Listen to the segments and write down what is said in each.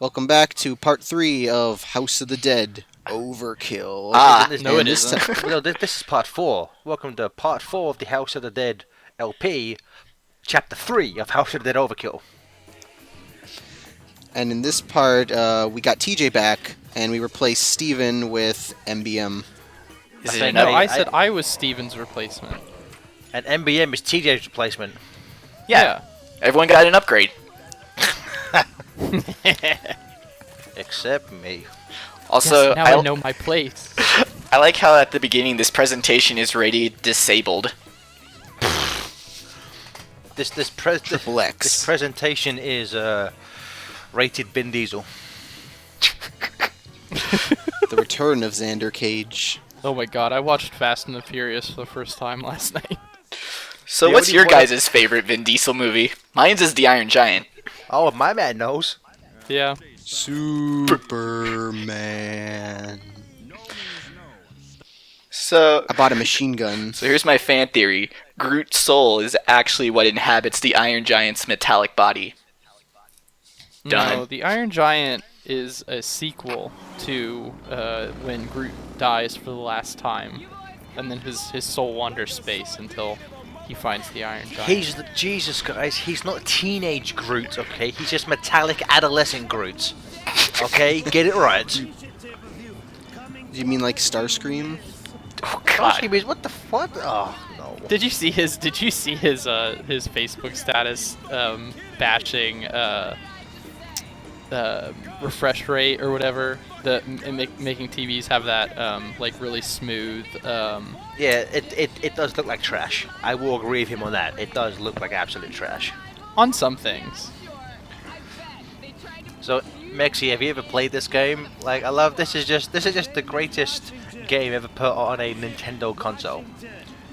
Welcome back to part 3 of House of the Dead Overkill. No, And it isn't. No, this is part 4. Welcome to part 4 of the House of the Dead LP, chapter 3 of House of the Dead Overkill. And in this part, we got TJ back, and we replaced Steven with MBM. Is I it no, think I said I was Steven's replacement. And MBM is TJ's replacement. Yeah. Everyone got an upgrade. Except me. Also, Yes, now I know my place. I like how at the beginning this presentation is rated disabled. This Triple X. This presentation is rated Vin Diesel. The return of Xander Cage. Oh my god, I watched Fast and the Furious for the first time last night. So The what's only your one- guys' favorite Vin Diesel movie? Mine's is The Iron Giant. Oh, my man knows. Yeah. Superman. So I bought a machine gun. here's my fan theory. Groot's soul is actually what inhabits the Iron Giant's metallic body. Done. No, the Iron Giant is a sequel to when Groot dies for the last time, and then his soul wanders space until he finds the Iron Giant. Jesus guys, he's not teenage Groot, okay? He's just metallic adolescent Groot. Okay, get it right. Do you mean like Starscream? Oh Gosh, god. what the fuck? Oh no. Did you see his his Facebook status bashing refresh rate or whatever, making TVs have that like really smooth Yeah, it does look like trash. I will agree with him on that. It does look like absolute trash. on some things. So, Mexi, have you ever played this game? Like, I love this is just the greatest game ever put on a Nintendo console.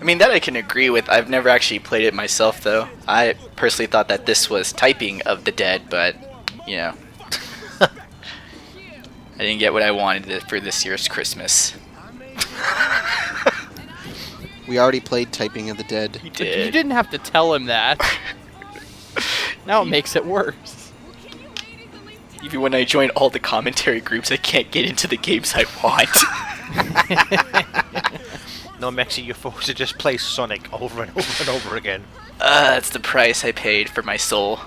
I mean, that I can agree with. I've never actually played it myself, though. I personally thought that this was typing of the dead, but, you know. I didn't get what I wanted for this year's Christmas. We already played Typing of the Dead. You But you did. didn't have to tell him that. Now it makes it worse. Even when I join all the commentary groups, I can't get into the games I want. No, Mexi, you're forced to just play Sonic over and over and over again. That's the price I paid for my soul.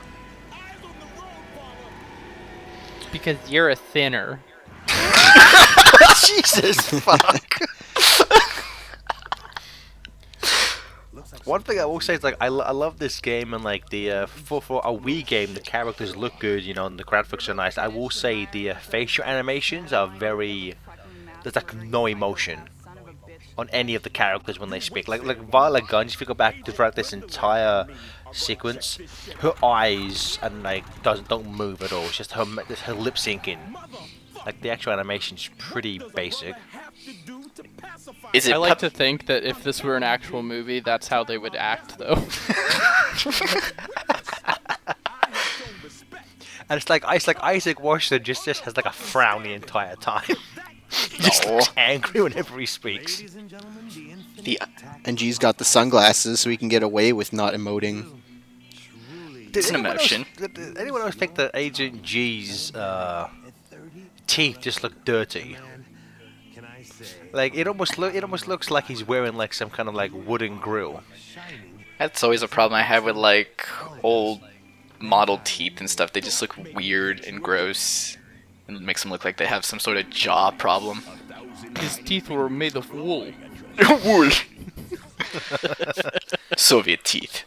Because you're a thinner. Jesus, fuck. One thing I will say is, like, I love this game, and like the for a Wii game, the characters look good, you know, and the graphics are nice. I will say the facial animations are very. There's like no emotion on any of the characters when they speak. Like Viola Guns, if you go back to throughout this entire sequence, her eyes and like don't move at all. It's just her lip syncing. Like the actual animation's pretty basic. Is it I like to think that if this were an actual movie, that's how they would act, though. And it's like Isaac Washington just has like a frown the entire time. Just No. looks angry whenever he speaks. The And G's got the sunglasses so he can get away with not emoting. It's an anyone emotion. Did anyone else think that Agent G's teeth just look dirty? Like it almost looks like he's wearing like some kind of like wooden grill. That's always a problem I have with like old model teeth and stuff. They just look weird and gross, and it makes them look like they have some sort of jaw problem. His teeth were made of wool. Wool. Soviet teeth.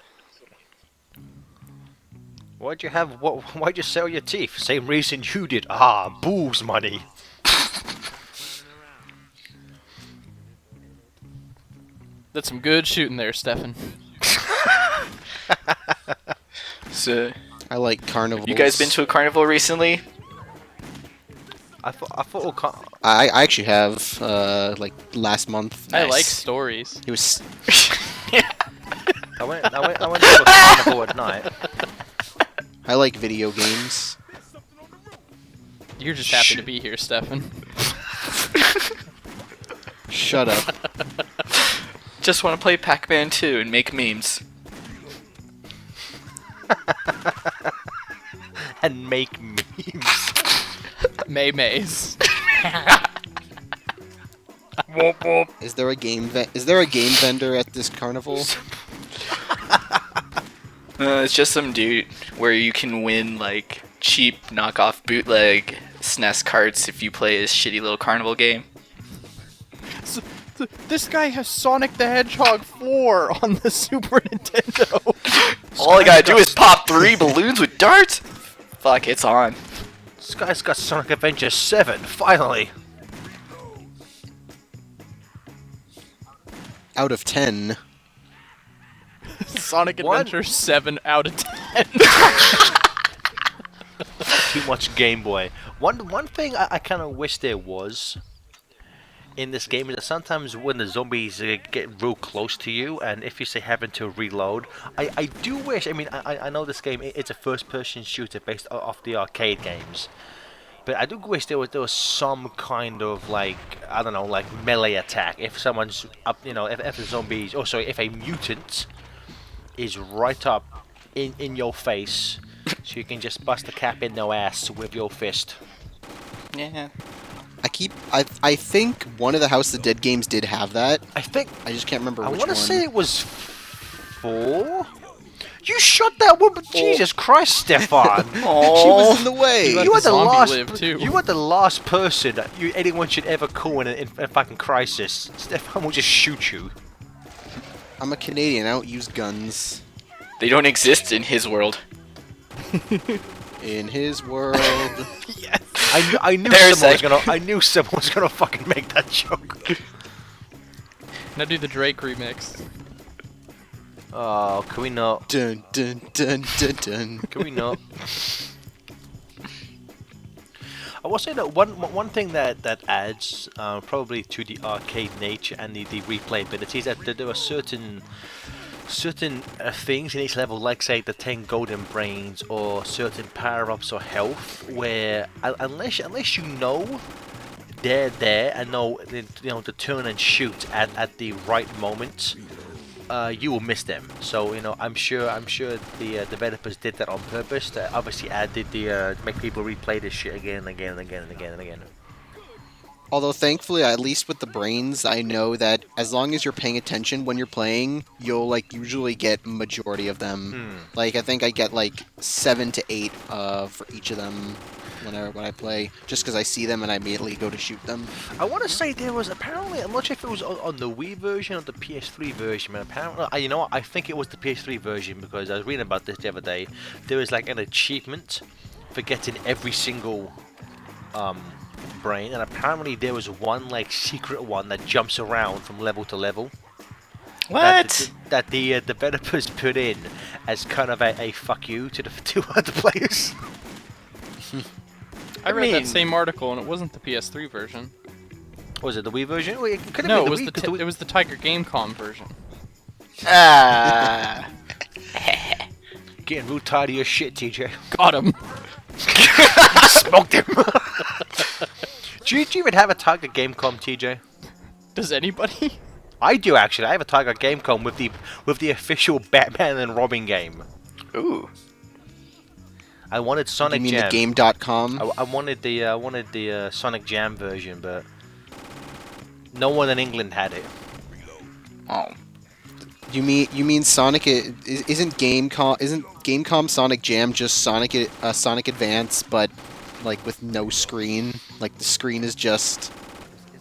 Why'd you sell your teeth? Same reason you did. Ah, boobs money. That's some good shooting there, Stefan. So, I like carnivals. you guys been to a carnival recently? I thought all I actually have, like, last month. I Nice. like stories. It was... I went to a carnival at night. I like video games. You're just happy to be here, Stefan. Shut up. Just want to play Pac-Man 2 and make memes. And make me. memes. May Mays. Is there a game vendor at this carnival? It's just some dude where you can win like cheap knockoff bootleg SNES carts if you play this shitty little carnival game. This guy has Sonic the Hedgehog 4 on the Super Nintendo. All I gotta do is pop 3 balloons with darts. Fuck, it's on. This guy's got Sonic Adventure 7, finally! Out of 10. Sonic What? Adventure 7 out of 10. Too much Game Boy. One thing I kind of wish there was in this game is that sometimes when the zombies get real close to you, and if you say having to reload, I do wish, I mean, I know this game, it's a first-person shooter based off the arcade games, but I do wish there was some kind of, like, I don't know, like melee attack. If someone's up, you know, if the zombies, oh sorry, if a mutant is right up in your face, so you can just bust the cap in their ass with your fist. Yeah. I think one of the House of the Dead games did have that. I think, I just can't remember I which want one. to say it was 4? You shot that woman! Jesus Christ, Stefan! She was in the way. Let You the are the zombie last. live, too. You are the last person anyone should ever call in a fucking crisis. Stefan will just shoot you. I'm a Canadian. I don't use guns. They don't exist in his world. In his world. Yes. I knew There's someone was a- gonna. I knew someone was gonna fucking make that joke. Now do the Drake remix. Oh, can we not? Dun dun dun dun dun. Can we not? I will say that one thing that adds probably to the arcade nature and the replayability is that there are certain things in each level, like say the 10 golden brains or certain power-ups or health, where unless you know they're there and know to turn and shoot at the right moment, you will miss them. So I'm sure the developers did that on purpose to obviously added the make people replay this shit again and again and again and again and again. Although thankfully, at least with the brains, I know that as long as you're paying attention when you're playing, you'll like usually get majority of them. Like I think I get like 7 to 8 for each of them when I play, just because I see them and I immediately go to shoot them. I want to say there was apparently, I'm not sure if it was on the Wii version or the PS3 version, but apparently, you know what, I think it was the PS3 version because I was reading about this the other day. There was like an achievement for getting every single brain, and apparently there was one like secret one that jumps around from level to level. What? That the developers put in as kind of a fuck you to the two other players. I read mean- that same article and it wasn't the PS3 version. Was it the Wii version? Well, it could have No, been it was the Wii, 'cause it was the Tiger Gamecom version. Ah. Getting real tired of your shit, TJ. Got him. Smoked him. do you even have a Tiger Gamecom, TJ? Does anybody? I do actually. I have a Tiger Gamecom with the official Batman and Robin game. Ooh. I wanted Sonic You mean Jam. the game.com? I wanted the Sonic Jam version, but no one in England had it. Oh. You mean Sonic? Isn't Gamecom Sonic Jam just Sonic Advance, but like with no screen? Like the screen is just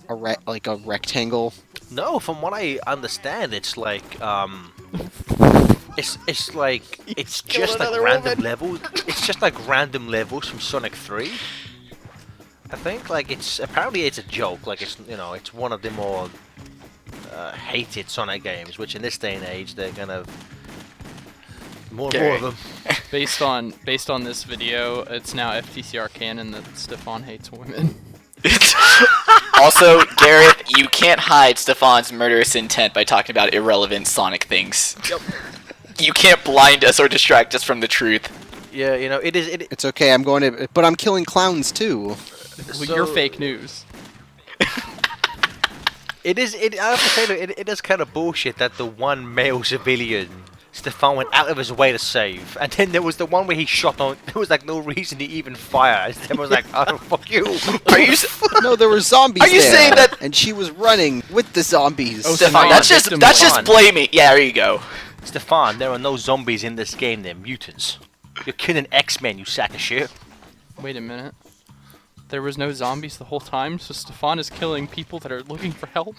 a rectangle. No, from what I understand, it's like it's like it's just like random levels. It's just like random levels from Sonic 3. I think like apparently it's a joke. Like it's one of the more hated Sonic games, which in this day and age they're kind of more of them. Based on this video, it's now FTCR canon that Stefan hates women. Also, Gareth, you can't hide Stefan's murderous intent by talking about irrelevant Sonic things. Yep. You can't blind us or distract us from the truth. Yeah, it is. It's okay. But I'm killing clowns too. You're fake news. I have to say that it is kind of bullshit that the one male civilian Stefan went out of his way to save, and then there was the one where he shot on. There was like no reason to even fire. Stefan was like, "Oh fuck you!" Are you No, there were zombies Are you there, saying that- and she was running with the zombies. Oh, Stefan? Stefan, That's just victim blaming. Yeah, there you go. Stefan, there are no zombies in this game. They're mutants. You're killing X-Men, you sack of shit. Wait a minute. There was no zombies the whole time, so Stefan is killing people that are looking for help?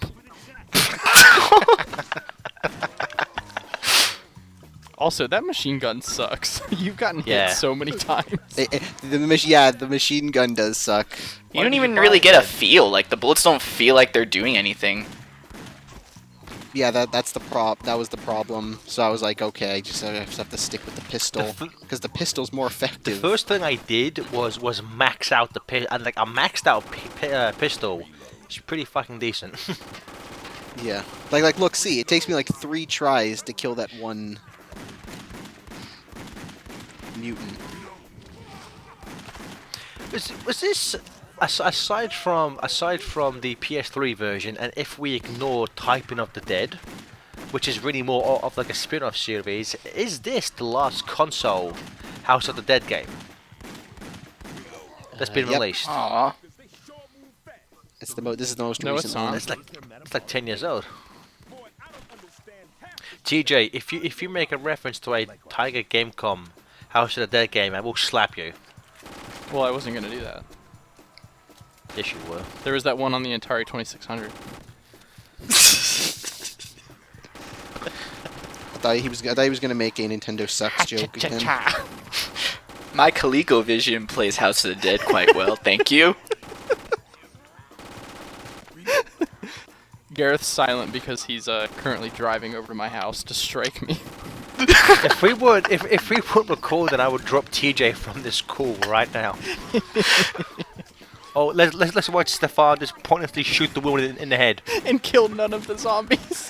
Also, that machine gun sucks. You've gotten Yeah. hit so many times. The machine gun does suck. You don't even really get a feel. Like, the bullets don't feel like they're doing anything. Yeah, that's the that was the problem. So I was like, okay, I just have to stick with the pistol because the pistol's more The effective. first thing I did was max out the and like a maxed out pistol. It's pretty fucking decent. Yeah, like look, see, it takes me like 3 tries to kill that one mutant. Was this aside from the PS3 version, and if we ignore Typing of the Dead, which is really more of like a spin-off series, is this the last console House of the Dead game that's been Yep. released? Aww. This is the most No, it's recent not. one. It's like 10 years old. TJ, if you make a reference to a Tiger Gamecom House of the Dead game, I will slap you. Well, I wasn't gonna do that. Yes, you were. There was that one on the Atari 2600. I thought he was gonna make a Nintendo sucks joke again. My ColecoVision plays House of the Dead quite well, thank you. Gareth's silent because he's currently driving over to my house to strike me. if we would record, then I would drop TJ from this call right now. Oh, let's watch Stefan just pointlessly shoot the woman in the head. And kill none of the zombies.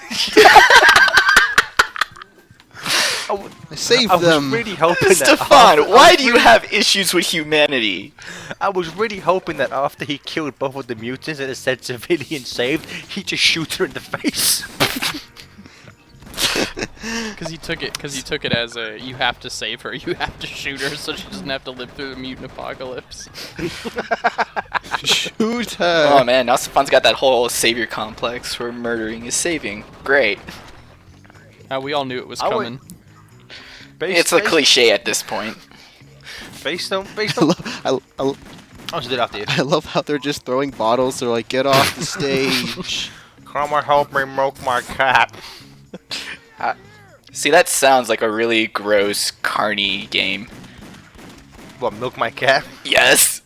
I saved I was them. really hoping that Stefan, why do you have issues with humanity? I was really hoping that after he killed both of the mutants and it said civilian saved, he just shoot her in the face. Because he took it as a you have to save her, you have to shoot her, so she doesn't have to live through the mutant apocalypse. Shoot her. Oh man, now Stefan's got that whole savior complex where murdering is saving. Great. We all knew it was I would- coming. It's a cliche at this point. Based on. I'll just do it after you. I love how they're just throwing bottles. They're like, get off the stage. Come on, help me milk my cat. See, that sounds like a really gross, carny game. What, milk my cat? Yes.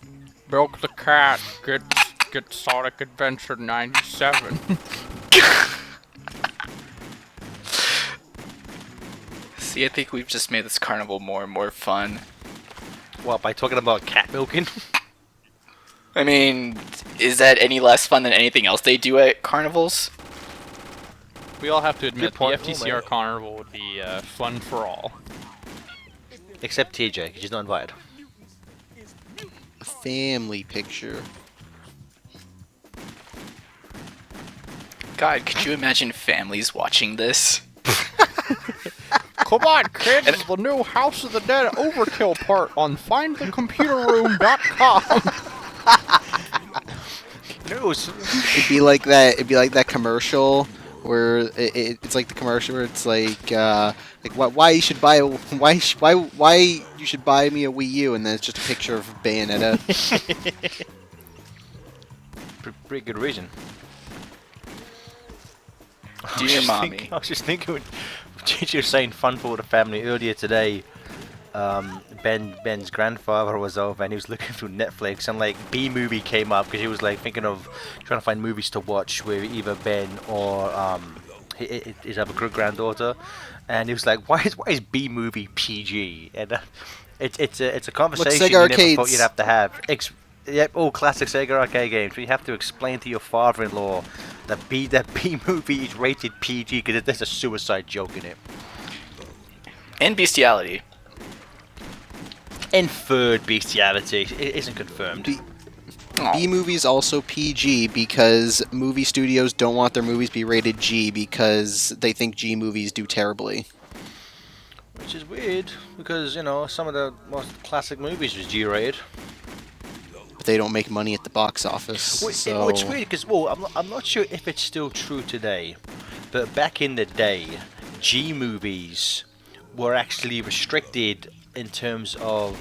Milk the cat, get Sonic Adventure 97. See, I think we've just made this carnival more and more fun. What, by talking about cat milking? I mean, is that any less fun than anything else they do at carnivals? We all have to admit Good point. the FTCR Carnival would be fun for all. Except TJ, because she's not invited. A family picture. God, could you imagine families watching this? Come on, kids! It's the new House of the Dead Overkill part on FindTheComputerRoom.com. It'd be like that commercial where it's like the commercial where it's like why you should buy why you should buy me a Wii U, and then it's just a picture of Bayonetta. Pretty good reason. Dear mommy. I was just thinking when TJ was saying fun for the family earlier today. Ben's grandfather was over and he was looking through Netflix, and like B-movie came up because he was like thinking of trying to find movies to watch with either Ben or his other granddaughter, and he was like, why is B-movie PG? And it's a conversation Sega you never arcades. thought you'd have to have. Yep, all classic Sega arcade games. You have to explain to your father-in-law that B movie is rated PG because there's a suicide joke in it. And bestiality. Inferred bestiality. It isn't confirmed. Aw. B movies also PG because movie studios don't want their movies be rated G because they think G movies do terribly. which is weird because you know some of the most classic movies was G-rated. But they don't make money at the box office. So It's weird because I'm not sure if it's still true today, but back in the day, G movies were actually restricted in terms of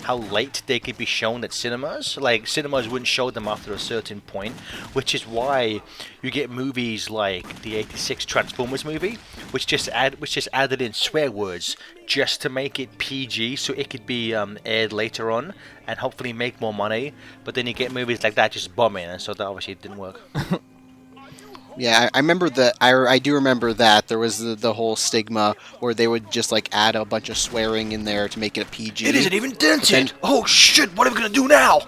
how late they could be shown at cinemas. Like cinemas wouldn't show them after a certain point, which is why you get movies like the '86 Transformers movie, which just added in swear words just to make it PG, so it could be aired later on and hopefully make more money. But then you get movies like that just bombing, and so that obviously didn't work. yeah, I remember that. I do remember that there was the whole stigma where they would just like add a bunch of swearing in there to make it a PG. It isn't even dented. then- Oh shit! What are we gonna do now?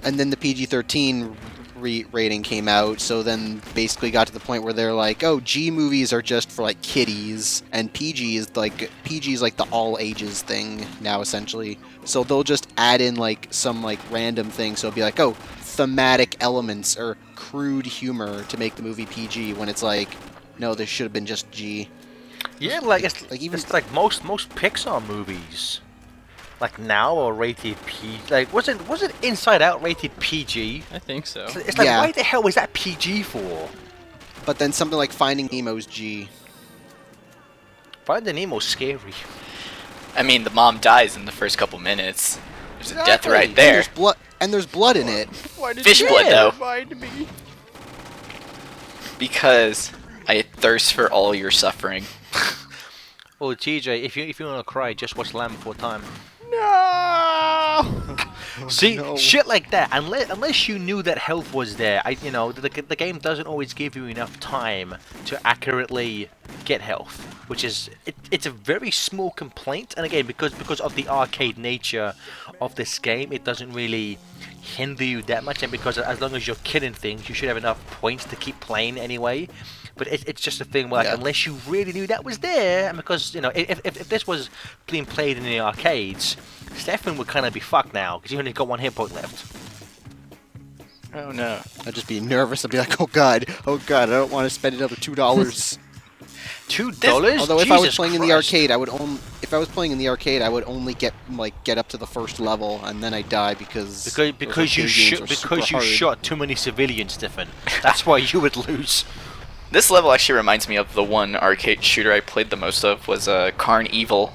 And then the PG-13 rating came out, so then basically got to the point where they're like, oh, G movies are just for like kiddies, and PG is like the all ages thing now essentially. So they'll just add in like some like random thing, so it'll be like, oh, thematic elements or crude humor to make the movie PG, when it's like, no, this should have been just G. Yeah, like it's Like, even- it's like most Pixar movies, like now are rated P. Like was it Inside Out rated PG? I think so. It's like Yeah. why the hell was that PG for? But then something like Finding Nemo's G. Finding Nemo's scary. I mean, the mom dies in the first couple minutes. There's a death Exactly. right And there. there's blood, and there's blood in it. Why did Fish you blood, though. remind me? Because I thirst for all your suffering. Oh, TJ, if you want to cry, just watch Land Before Time. No. See, no. shit like that. Unless you knew that health was there, the game doesn't always give you enough time to accurately get health, which is it's a very small complaint. And again, because of the arcade nature of this game, it doesn't really hinder you that much. And because as long as you're killing things, you should have enough points to keep playing anyway. But it's just a thing where, like, Yeah. unless you really knew that was there, and because, you know, if this was being played in the arcades, Stefan would kind of be fucked now, because he only got one hit point left. Oh no. I'd just be nervous. I'd be like, oh god, I don't want to spend another $2. $2? Although if I was Jesus playing in the Christ. arcade, I would only get get up to the first level, and then I die because Because you shot too many civilians, Stefan. That's why you would lose. This level actually reminds me of the one arcade shooter I played the most of was Carn Evil.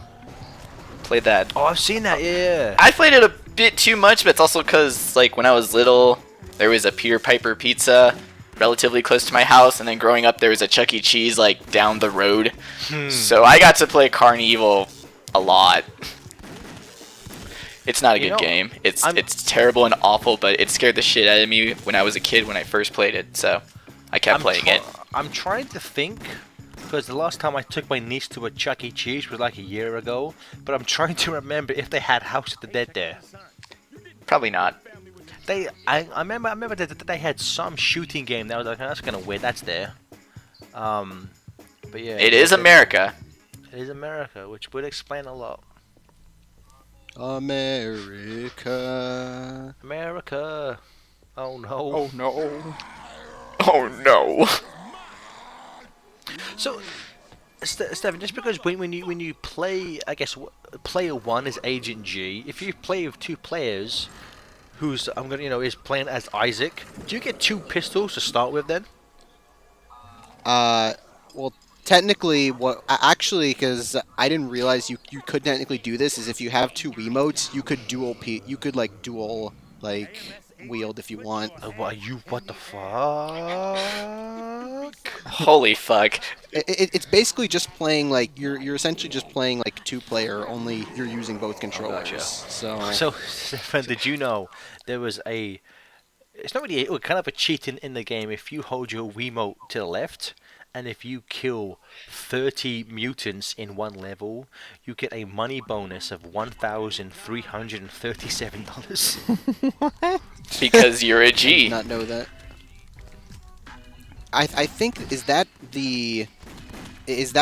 Played that. Oh, I've seen that, yeah. I played it a bit too much, but it's also because, like, when I was little, there was a Peter Piper Pizza relatively close to my house, and then growing up, there was a Chuck E. Cheese, like, down the road. So I got to play Carn Evil a lot. It's not a You good know, game. It's I'm- terrible and awful, but it scared the shit out of me when I was a kid when I first played it, so I kept playing it. I'm trying to think, because the last time I took my niece to a Chuck E. Cheese was like a year ago, but I'm trying to remember if they had House of the Dead there. Probably not. I remember that they had some shooting game that I was like, oh, that's kind of weird. That's there. But yeah. It is America. It is America, which would explain a lot. America. America. Oh no. Oh no. Oh no. So, Stefan, just because when you play, I guess player one is Agent G. If you play with two players, who's is playing as Isaac, do you get two pistols to start with then? Well, technically, because I didn't realize you could technically do this, is if you have two Wiimotes, you could dual wield if you want. What the fuck? Holy fuck. It's basically just playing like you're essentially just playing like two player, only you're using both controllers. gotcha. So So, Stefan, did you know there was it's not really kind of a cheat in the game if you hold your Wiimote to the left, and if you kill 30 mutants in one level, you get a money bonus of $1,337. Because you're a I G. did not know that. I think is that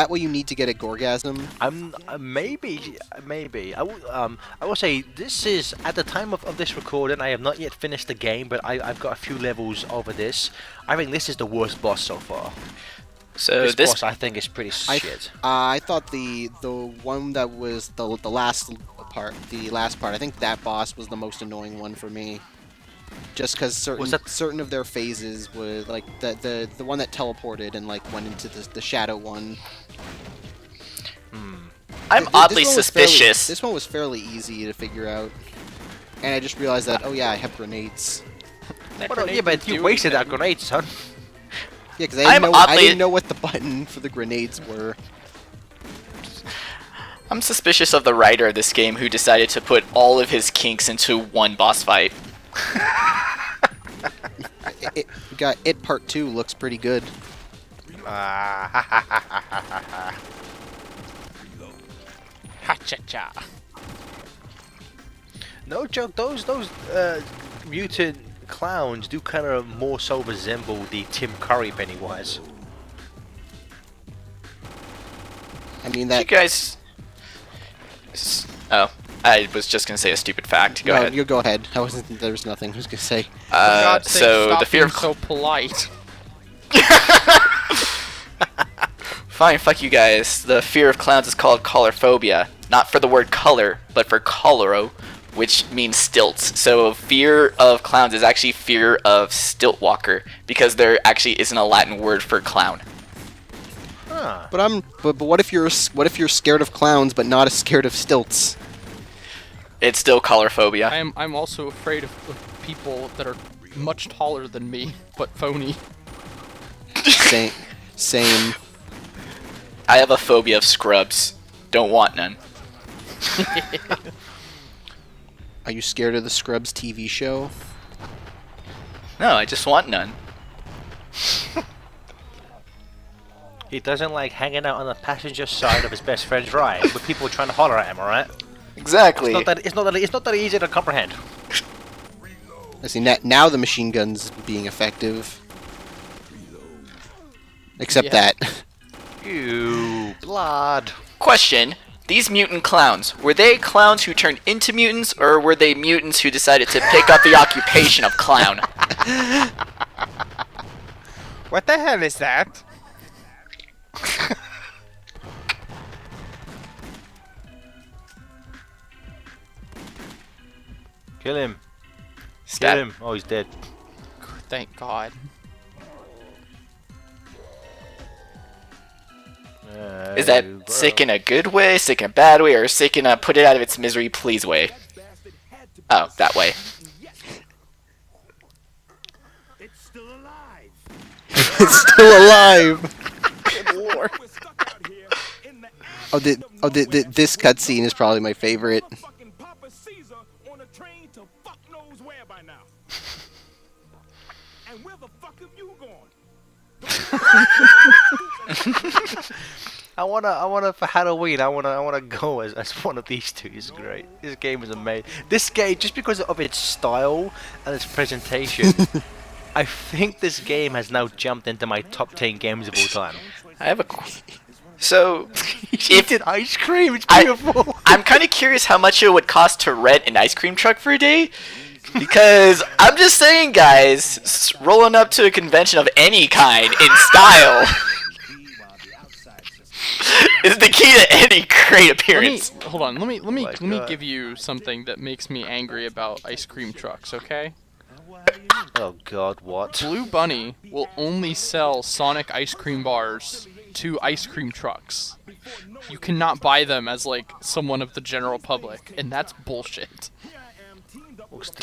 what you need to get a Gorgasm? Maybe. I will say this is at the time of this recording. I have not yet finished the game, but I've got a few levels over this. I think this is the worst boss so far. So This this boss, I think, is pretty shit. I thought the one that was the last part, I think that boss was the most annoying one for me. Just because certain of their phases were like the one that teleported and like went into the shadow one. I'm oddly suspicious. This one was fairly easy to figure out, and I just realized that I have grenades. Yeah, but you wasted that grenade, son. Yeah, because I didn't know what the button for the grenades were. I'm suspicious of the writer of this game who decided to put all of his kinks into one boss fight. It Part 2 looks pretty good. Ha-cha-cha. No joke, those mutant clowns do kind of more so resemble the Tim Curry Pennywise. I mean You that. guys... Oh, I was just gonna say a stupid fact. Go ahead. You go ahead. There was nothing. I was gonna say. God's sake, So stop the fear being of so polite. Fine, fuck you guys. The fear of clowns is called colorophobia. Not for the word color, but for coloro, which means stilts. So fear of clowns is actually fear of stilt walker, because there actually isn't a Latin word for clown. Huh. But what if you're scared of clowns but not as scared of stilts? It's still colorophobia. I'm also afraid of people that are much taller than me, but phony. Same. I have a phobia of scrubs. Don't want none. Are you scared of the Scrubs TV show? No, I just want none. He doesn't like hanging out on the passenger side of his best friend's ride with people trying to holler at him, alright? Exactly. It's not that easy to comprehend. I see. Now the machine gun's being effective. Except Yeah. that. Ew, blood. Question. These mutant clowns, were they clowns who turned into mutants, or were they mutants who decided to pick up the occupation of clown? What the hell is that? Kill him. Stab. Kill him. Oh, he's dead. Thank God. Is that sick in a good way, sick in a bad way, or sick in a put it out of its misery please way? Oh, that way. It's still alive. It's still alive. Good lord. We're stuck out here in Oh, this cutscene is probably my favorite. fucking Papa Caesar on a train to fuck knows where by now. And where the fuck have you gone? I wanna for Halloween. I wanna go as one of these two. It's great. This game is amazing. This game, just because of its style and its presentation, I think this game has now jumped into my top 10 games of all time. I have a so if Eating ice cream, it's I- beautiful. I'm kind of curious how much it would cost to rent an ice cream truck for a day, because I'm just saying, guys, rolling up to a convention of any kind in style is the key to any great appearance. Hold on. Let me God. give you something that makes me angry about ice cream trucks. Okay. Oh God, what? Blue Bunny will only sell Sonic ice cream bars to ice cream trucks. You cannot buy them as like someone of the general public, and that's bullshit.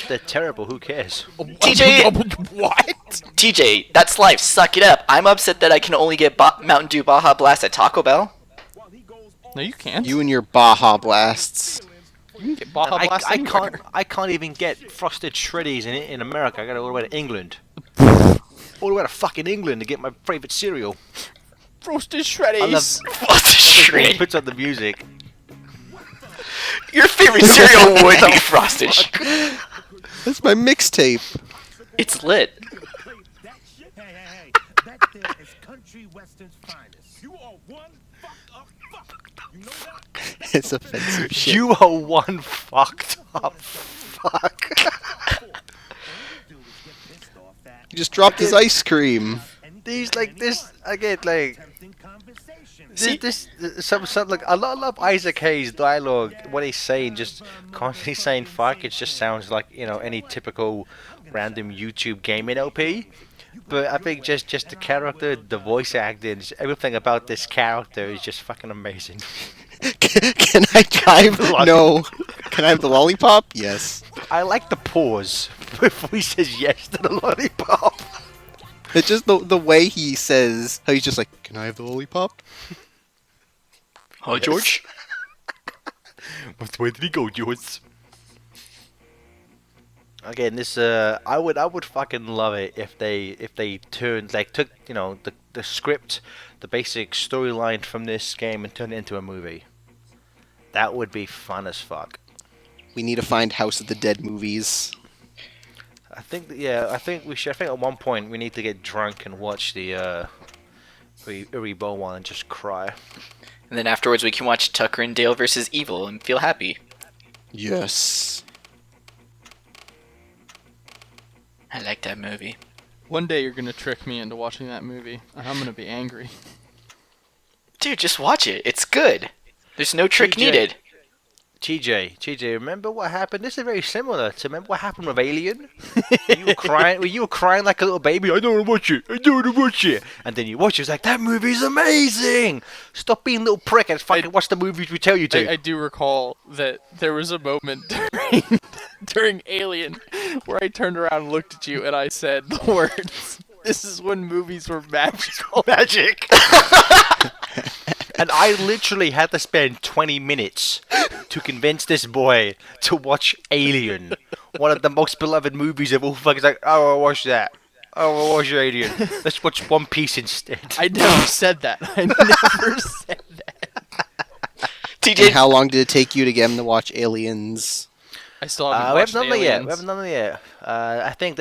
They're terrible. Who cares? TJ What? TJ, that's life. Suck it up. I'm upset that I can only get Mountain Dew Baja Blast at Taco Bell. No, you can't. You and your Baja Blasts. You can get Baja Blast anywhere. I can't even get frosted shreddies in America. I gotta go all the way to England. All the way to fucking England to get my favorite cereal. Roasted I shreddies. What the shit? puts on the music. Your favorite cereal would be frosted. That's my mixtape. It's lit. Hey, that there is country western's finest. You are one fucked up fuck. You know that? It's offensive shit. You are one fucked up fuck. He just dropped his ice cream. These like this again like See, Some like I love Isaac Hayes' dialogue. What he's saying, just constantly saying "fuck." It just sounds like any typical random YouTube gaming LP. But I think just the character, the voice acting, just everything about this character is just fucking amazing. Can I drive? No. Can I have the lollipop? Yes. I like the pause before he says yes to the lollipop. It's just the way he says, how he's just like, can I have the lollipop? oh George. Where did he go, George? Again, this I would fucking love it if they turned took the script, the basic storyline from this game and turned it into a movie. That would be fun as fuck. We need to find House of the Dead movies. I think we should. I think at one point we need to get drunk and watch the Uri-Bo one and just cry. And then afterwards we can watch Tucker and Dale versus Evil and feel happy. Yes. I like that movie. One day you're gonna trick me into watching that movie, and I'm gonna be angry. Dude, just watch it. It's good. There's no trick TJ. needed. TJ, remember what happened? This is very similar to remember what happened with Alien. You were crying like a little baby. I don't want to watch it. I don't want to watch it. And then you watch it. It's like that movie's amazing. Stop being a little prick and fucking watch the movies we tell you to. I do recall that there was a moment during Alien where I turned around and looked at you and I said the words, "This is when movies were magical." Magic. And I literally had to spend 20 minutes to convince this boy to watch Alien, one of the most beloved movies of all fucking. Like, oh, I'll watch that. Oh, I'll watch Alien. Let's watch One Piece instead. I never said that. I never said that. TJ, And how long did it take you to get him to watch Aliens? I still haven't We watched haven't done that yet. Aliens. We haven't done that yet. I think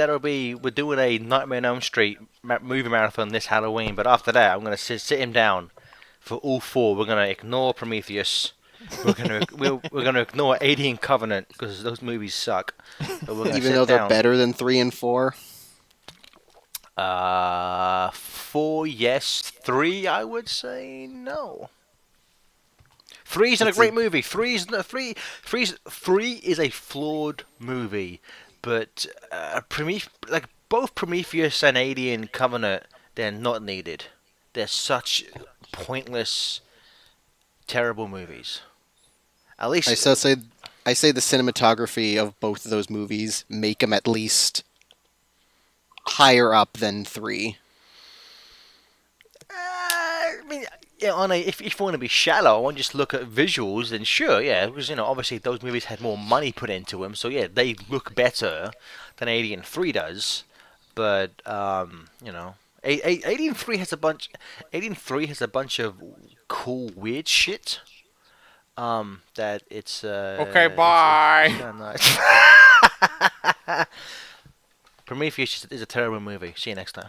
we're doing a Nightmare on Elm Street movie marathon this Halloween. But after that, I'm gonna sit him down for all four. We're gonna ignore Prometheus. We're gonna ignore Alien Covenant because those movies suck. But we're gonna Even sit though they're down. better than 3 and 4? 4, yes. 3, I would say no. 3 isn't a That's great a- movie. 3 is a flawed movie, but both Prometheus and Alien Covenant, they're not needed. They're such pointless, terrible movies. At least I say the cinematography of both of those movies make them at least higher up than 3. I mean, yeah, if you want to be shallow and just look at visuals, then sure, yeah, because obviously those movies had more money put into them, so yeah, they look better than Alien 3 does. But Alien 3 has a bunch. Alien 3 has a bunch of cool, weird shit. That it's Okay, bye. It's kinda nice. Prometheus is a terrible movie. See you next time.